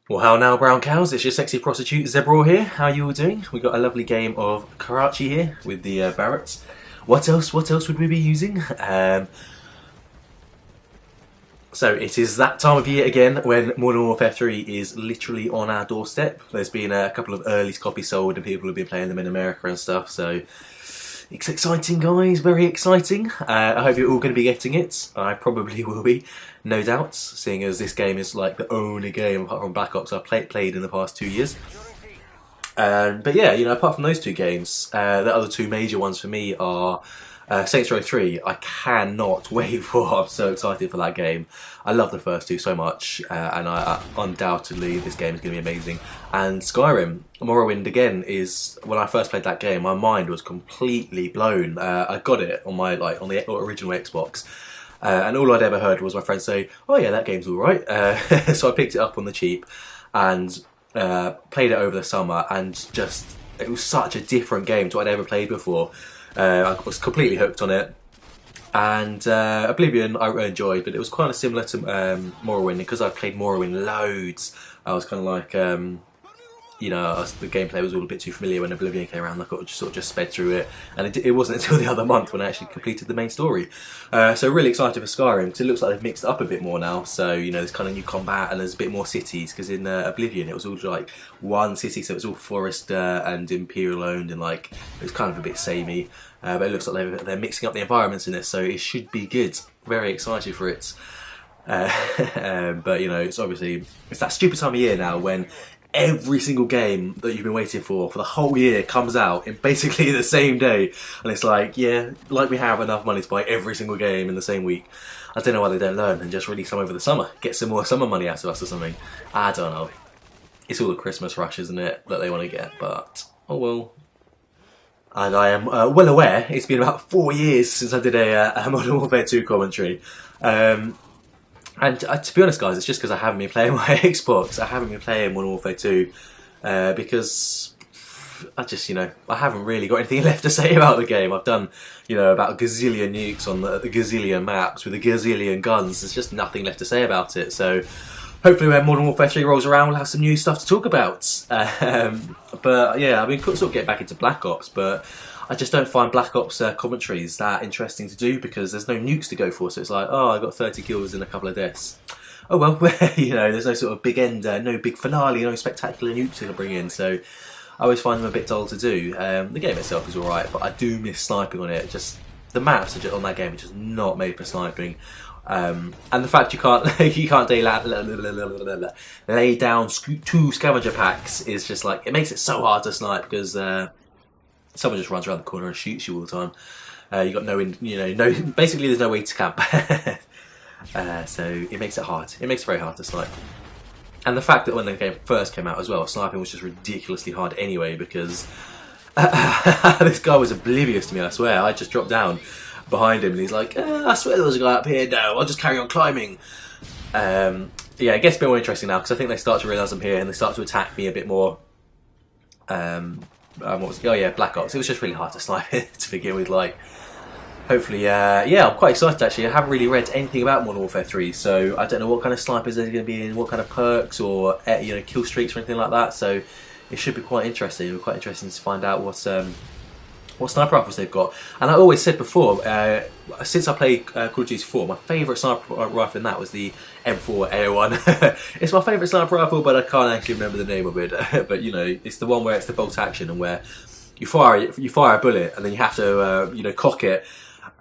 Well, how now, brown cows? It's your sexy prostitute Zebra here. How you all doing? We got a lovely game of Karachi here with the Barretts. What else? What else would we be using? So it is that time of year again when Modern Warfare 3 is literally on our doorstep. There's been a couple of early copies sold and people have been playing them in America and stuff. So it's exciting, guys. Very exciting. I hope you're all going to be getting it. I probably will be, no doubt, seeing as this game is like the only game apart from Black Ops I've played in the past 2 years. But yeah, you know, apart from those two games, the other two major ones for me are Saints Row 3. I cannot wait for. I'm so excited for that game. I love the first two so much, and undoubtedly this game is going to be amazing. And Skyrim, Morrowind again is, when I first played that game, my mind was completely blown. I got it on my on the original Xbox. And all I'd ever heard was my friends say, "Oh yeah, that game's all right." So I picked it up on the cheap and played it over the summer, and just it was such a different game to what I'd ever played before. I was completely hooked on it. And Oblivion I enjoyed, but it was kind of similar to Morrowind because I played Morrowind loads. I was kind of like, you know, the gameplay was all a bit too familiar when Oblivion came around. I got sort of just sped through it, and it wasn't until the other month when I actually completed the main story. So really excited for Skyrim because it looks like they've mixed it up a bit more now. So you know, there's kind of new combat and there's a bit more cities because in Oblivion it was all like one city, so it was all forest and Imperial owned, and like it was kind of a bit samey. But it looks like they're mixing up the environments in this, so it should be good. Very excited for it. But you know, it's that stupid time of year now when every single game that you've been waiting for the whole year comes out in basically the same day, and it's like, yeah, like we have enough money to buy every single game in the same week. I don't know why they don't learn and just release some over the summer, get some more summer money out of us or something. I don't know. It's all the Christmas rush, isn't it, that they want to get? But oh well. And I am well aware it's been about 4 years since I did a Modern Warfare 2 commentary. And to be honest, guys, it's just because I haven't been playing my Xbox. I haven't been playing Modern Warfare 2 because I just, you know, I haven't really got anything left to say about the game. I've done, you know, about a gazillion nukes on the gazillion maps with a gazillion guns. There's just nothing left to say about it. So hopefully when Modern Warfare 3 rolls around, we'll have some new stuff to talk about. But yeah, I mean, sort of get back into Black Ops, but I just don't find Black Ops commentaries that interesting to do because there's no nukes to go for. So it's like, oh, I got 30 kills and a couple of deaths. Oh well, you know, there's no sort of big end, no big finale, no spectacular nukes to bring in. So I always find them a bit dull to do. The game itself is alright, but I do miss sniping on it. Just the maps on that game are just not made for sniping. And the fact you can't lay down 2 scavenger packs is just like, it makes it so hard to snipe because someone just runs around the corner and shoots you all the time. You got basically there's no way to camp. So it makes it hard. It makes it very hard to snipe. And the fact that when the game first came out as well, sniping was just ridiculously hard anyway because this guy was oblivious to me, I swear. I just dropped down behind him and he's like, I swear there was a guy up here. No, I'll just carry on climbing. Yeah, it gets a bit more interesting now because I think they start to realise I'm here and they start to attack me a bit more. What was it? Oh yeah, Black Ops. It was just really hard to snipe it to begin with. Like, hopefully, yeah, I'm quite excited actually. I haven't really read anything about Modern Warfare 3, so I don't know what kind of snipers they're going to be in, what kind of perks or you know, kill streaks or anything like that. So it should be quite interesting. It'll be quite interesting to find out what sniper rifles they've got. And I always said before, since I played Call of Duty 4, my favourite sniper rifle in that was the M4 AO1. It's my favourite sniper rifle, but I can't actually remember the name of it. But you know, it's the one where it's the bolt action and where you fire a bullet and then you have to you know, cock it.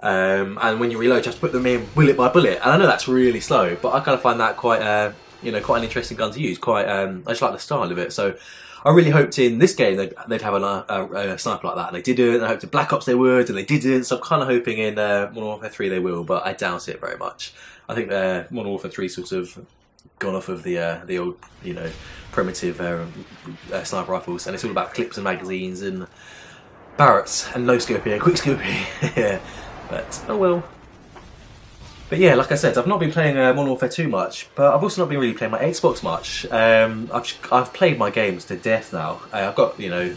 And when you reload, you have to put them in bullet by bullet. And I know that's really slow, but I kind of find that quite you know, quite an interesting gun to use. Quite, I just like the style of it. So I really hoped in this game they'd have a sniper like that, and they didn't. And I hoped in Black Ops they would, and they didn't. So I'm kind of hoping in Modern Warfare 3 they will, but I doubt it very much. I think Modern Warfare 3 sort of gone off of the old, you know, primitive sniper rifles, and it's all about clips and magazines and Barretts and no scoping and quick scoping. Yeah, but oh well. But yeah, like I said, I've not been playing Modern Warfare 2 much, but I've also not been really playing my Xbox much. I've played my games to death now. I've got, you know,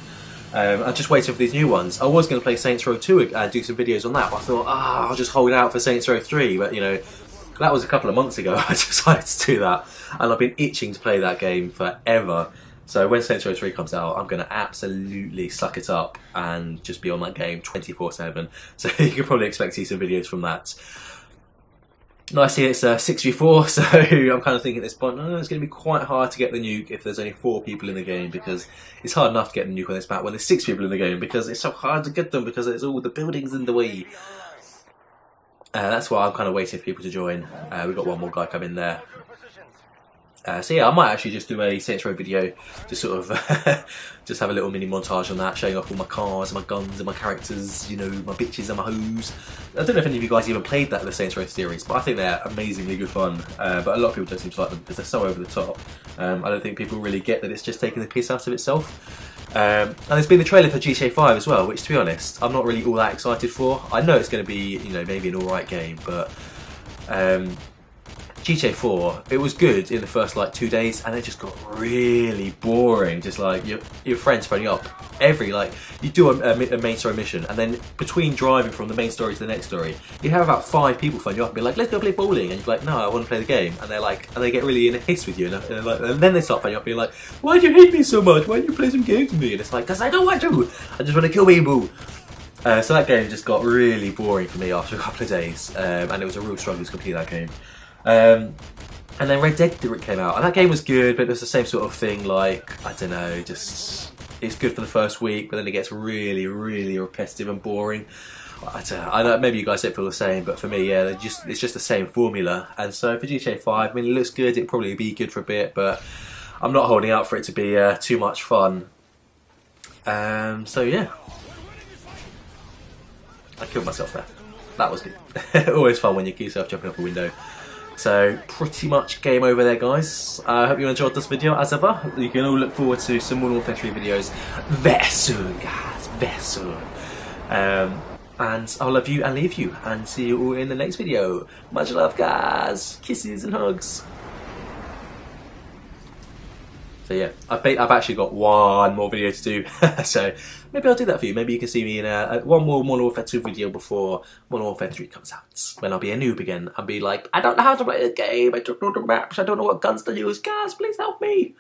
I'm just waiting for these new ones. I was going to play Saints Row 2 and do some videos on that, but I thought, I'll just hold out for Saints Row 3, but you know, that was a couple of months ago I decided to do that. and I've been itching to play that game forever. So when Saints Row 3 comes out, I'm going to absolutely suck it up and just be on that game 24/7. So you can probably expect to see some videos from that. Nice here, it's 6v4, so I'm kind of thinking at this point, it's going to be quite hard to get the nuke if there's only 4 people in the game, because it's hard enough to get the nuke on this map when there's 6 people in the game, because it's so hard to get them because there's all the buildings in the way. That's why I'm kind of waiting for people to join. We've got one more guy coming there. So yeah, I might actually just do a Saints Row video, just sort of just have a little mini montage on that, showing off all my cars, my guns, and my characters, you know, my bitches and my hoes. I don't know if any of you guys even played that in the Saints Row series, but I think they're amazingly good fun. But a lot of people don't seem to like them because they're so over the top. I don't think people really get that it's just taking the piss out of itself. And there's been a trailer for GTA 5 as well, which, to be honest, I'm not really all that excited for. I know it's going to be, you know, maybe an alright game, but GTA 4, it was good in the first like 2 days, and it just got really boring. Just like your friends phone you up every, like, you do a main story mission, and then between driving from the main story to the next story, you have about 5 people phone you up and be like, let's go play bowling, and you're like, no, I want to play the game, and they're like, and they get really in a hiss with you, and then they start phoning you up being like, why do you hate me so much? Why don't you play some games with me? And it's like, because I don't want to. I just want to kill people. So that game just got really boring for me after a couple of days, and it was a real struggle to complete that game. And then Red Dead came out, and that game was good, but it was the same sort of thing, like, I don't know, just, it's good for the first week, but then it gets really, really repetitive and boring. I know, maybe you guys don't feel the same, but for me, yeah, it's just the same formula. And so for GTA 5, I mean, it looks good, it'll probably be good for a bit, but I'm not holding out for it to be too much fun. So yeah. I killed myself there. That was good. Always fun when you kill yourself jumping off a window. So pretty much game over there, guys. I hope you enjoyed this video as ever. You can all look forward to some more Warfare 3 videos very soon, guys, very soon. And I'll love you and leave you, and see you all in the next video. Much love, guys. Kisses and hugs. So yeah, I've actually got one more video to do, so maybe I'll do that for you. Maybe you can see me in one more Modern Warfare 2 video before Modern Warfare 3 comes out, when I'll be a noob again and be like, I don't know how to play this game, I don't know the maps, I don't know what guns to use, guys, please help me.